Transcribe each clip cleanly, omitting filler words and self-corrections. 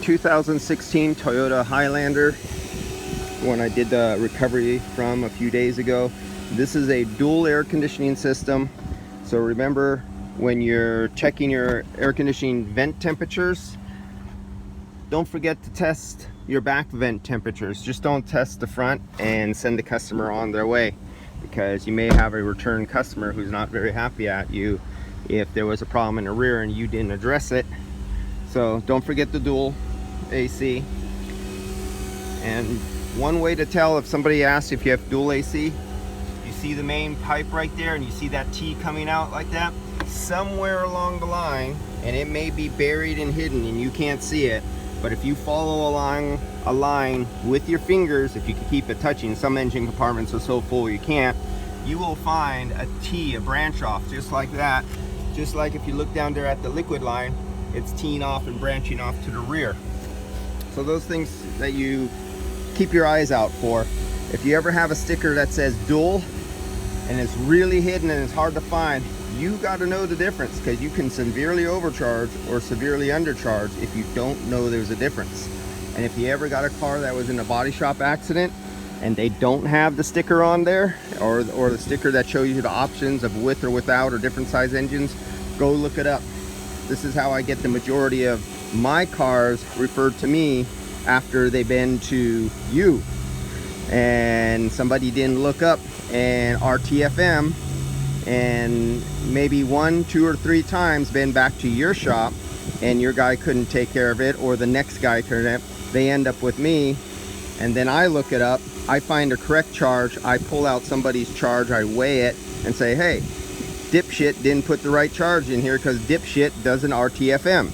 2016 Toyota Highlander, one I did the recovery from a few days ago. This is a dual air conditioning system. So remember, when you're checking your air conditioning vent temperatures, don't forget to test your back vent temperatures. Just don't test the front and send the customer on their way, because you may have a return customer who's not very happy at you if there was a problem in the rear and you didn't address it. So don't forget the dual AC. And one way to tell if somebody asks if you have dual AC, you see the main pipe right there and you see that T coming out like that, somewhere along the line, and it may be buried and hidden and you can't see it, but if you follow along a line with your fingers, if you can keep it touching, some engine compartments are so full you can't, you will find a T, a branch off, just like that. Just like if you look down there at the liquid line, it's teeing off and branching off to the rear. So those things that you keep your eyes out for. If you ever have a sticker that says dual and it's really hidden and it's hard to find, you got to know the difference, because you can severely overcharge or severely undercharge if you don't know there's a difference. And if you ever got a car that was in a body shop accident and they don't have the sticker on there, or the sticker that shows you the options of with or without or different size engines, go look it up. This is how I get the majority of my cars referred to me after they've been to you and somebody didn't look up and RTFM, and maybe 1, 2, or 3 times been back to your shop and your guy couldn't take care of it, or the next guy couldn't. They end up with me, and then I look it up, I find a correct charge, I pull out somebody's charge, I weigh it and say, hey, dipshit didn't put the right charge in here because dipshit doesn't RTFM.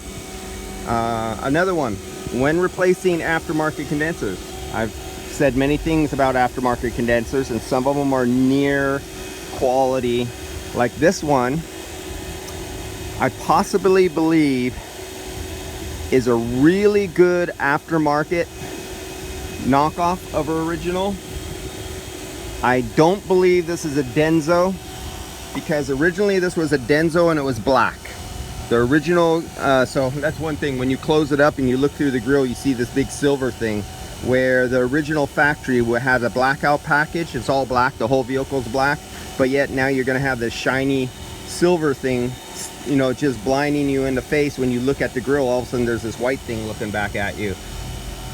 Another one, when replacing aftermarket condensers, I've said many things about aftermarket condensers, and some of them are near quality. Like this one, I possibly believe is a really good aftermarket knockoff of an original. I don't believe this is a Denso, because originally this was a Denso and it was black. The original, so that's one thing. When you close it up and you look through the grill, you see this big silver thing, where the original factory had a blackout package. It's all black, the whole vehicle's black, but yet now you're gonna have this shiny silver thing, you know, just blinding you in the face. When you look at the grill, all of a sudden there's this white thing looking back at you.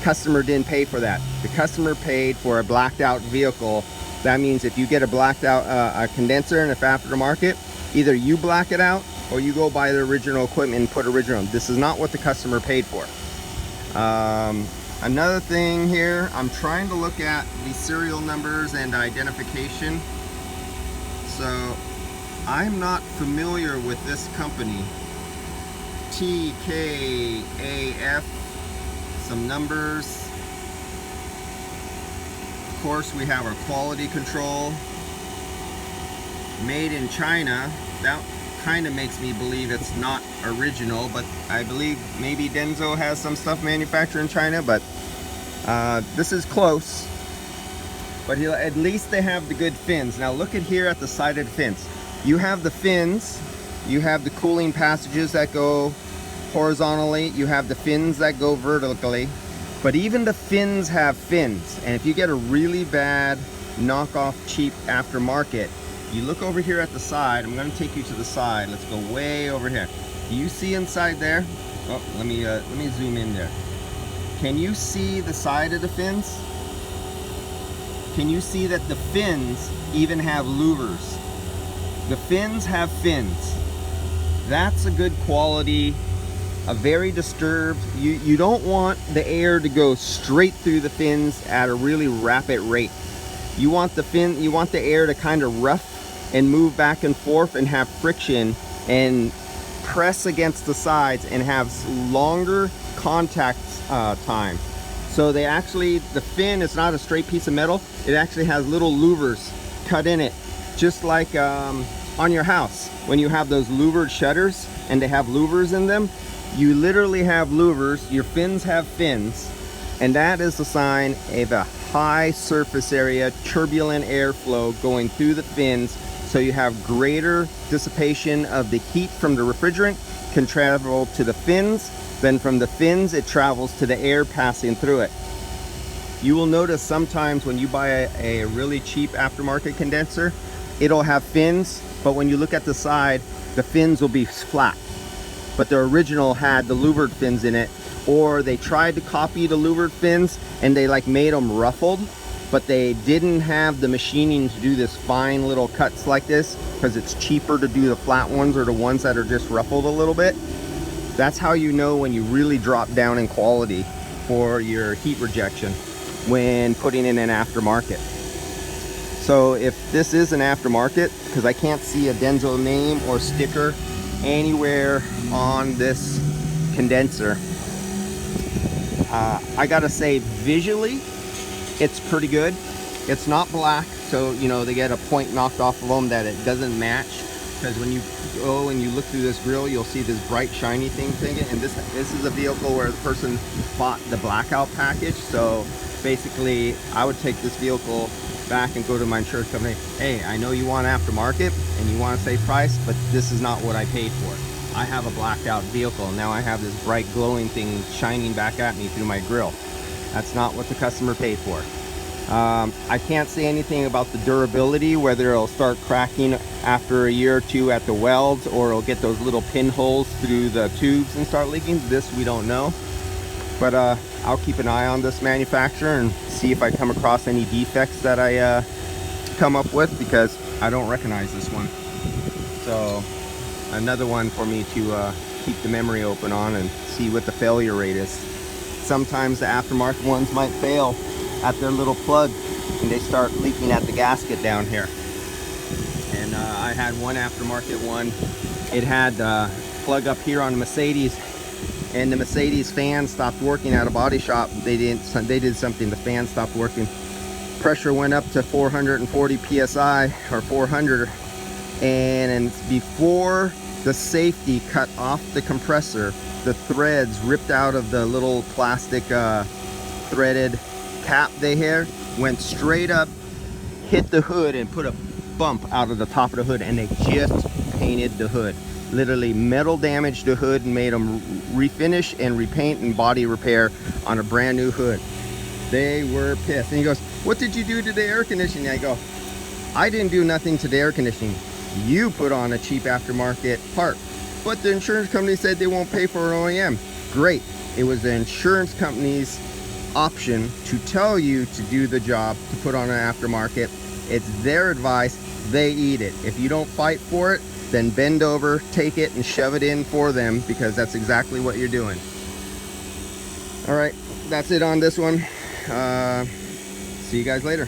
Customer didn't pay for that. The customer paid for a blacked out vehicle. That means if you get a blacked out a condenser in the aftermarket, either you black it out or you go buy the original equipment and put original. This is not what the customer paid for. Another thing here, I'm trying to look at the serial numbers and identification. So I'm not familiar with this company. TKAF, some numbers. Of course, we have our quality control. Made in China. That kind of makes me believe it's not original, but I believe maybe Denso has some stuff manufactured in China, but this is close. But at least they have the good fins. Now look at here at the side of the fins. You have the fins, you have the cooling passages that go horizontally, you have the fins that go vertically, but even the fins have fins. And if you get a really bad knockoff cheap aftermarket, you look over here at the side. I'm going to take you to the side. Let's go way over here. Do you see inside there? Oh, let me zoom in there. Can you see the side of the fins? Can you see that the fins even have louvers? The fins have fins. That's a good quality. A very disturbed. You don't want the air to go straight through the fins at a really rapid rate. You want the air to kind of rough and move back and forth and have friction and press against the sides and have longer contact time. So the fin is not a straight piece of metal. It actually has little louvers cut in it, just like on your house when you have those louvered shutters and they have louvers in them. You literally have louvers. Your fins have fins, and that is a sign of a high surface area, turbulent airflow going through the fins. So you have greater dissipation of the heat from the refrigerant can travel to the fins, Then from the fins, it travels to the air passing through it. You will notice sometimes when you buy a really cheap aftermarket condenser, it'll have fins, but when you look at the side, the fins will be flat. But the original had the louvered fins in it, or they tried to copy the louvered fins and they like made them ruffled, but they didn't have the machining to do this fine little cuts like this, because it's cheaper to do the flat ones or the ones that are just ruffled a little bit. That's how you know when you really drop down in quality for your heat rejection when putting in an aftermarket. So if this is an aftermarket, because I can't see a Denso name or sticker anywhere on this condenser, I gotta say visually it's pretty good. It's not black, so you know they get a point knocked off of them that it doesn't match, because when you go and you look through this grill, you'll see this bright shiny thing, and this is a vehicle where the person bought the blackout package. So basically I would take this vehicle back and go to my insurance company. Hey, I know you want aftermarket and you want to save price, but this is not what I paid for. I have a blacked out vehicle. Now I have this bright glowing thing shining back at me through my grill. That's not what the customer paid for. I can't say anything about the durability, whether it'll start cracking after a year or two at the welds, or it'll get those little pinholes through the tubes and start leaking. This we don't know. But I'll keep an eye on this manufacturer and see if I come across any defects that I come up with, because I don't recognize this one. So another one for me to keep the memory open on and see what the failure rate is. Sometimes the aftermarket ones might fail at their little plug and they start leaking at the gasket down here. And I had one aftermarket one. It had the plug up here on the Mercedes, and the Mercedes fan stopped working at a body shop. They did something, the fan stopped working. Pressure went up to 440 psi or 400, and before the safety cut off the compressor, the threads ripped out of the little plastic threaded cap they had, went straight up, hit the hood, and put a bump out of the top of the hood, and they just painted the hood. Literally metal damaged the hood and made them refinish and repaint and body repair on a brand new hood. They were pissed. And he goes, what did you do to the air conditioning? I go, I didn't do nothing to the air conditioning. You put on a cheap aftermarket part, but the insurance company said they won't pay for an OEM. Great. It was the insurance company's option to tell you to do the job, to put on an aftermarket. It's their advice. They eat it. If you don't fight for it, then bend over, take it, and shove it in for them, because that's exactly what you're doing. All right, that's it on this one. See you guys later.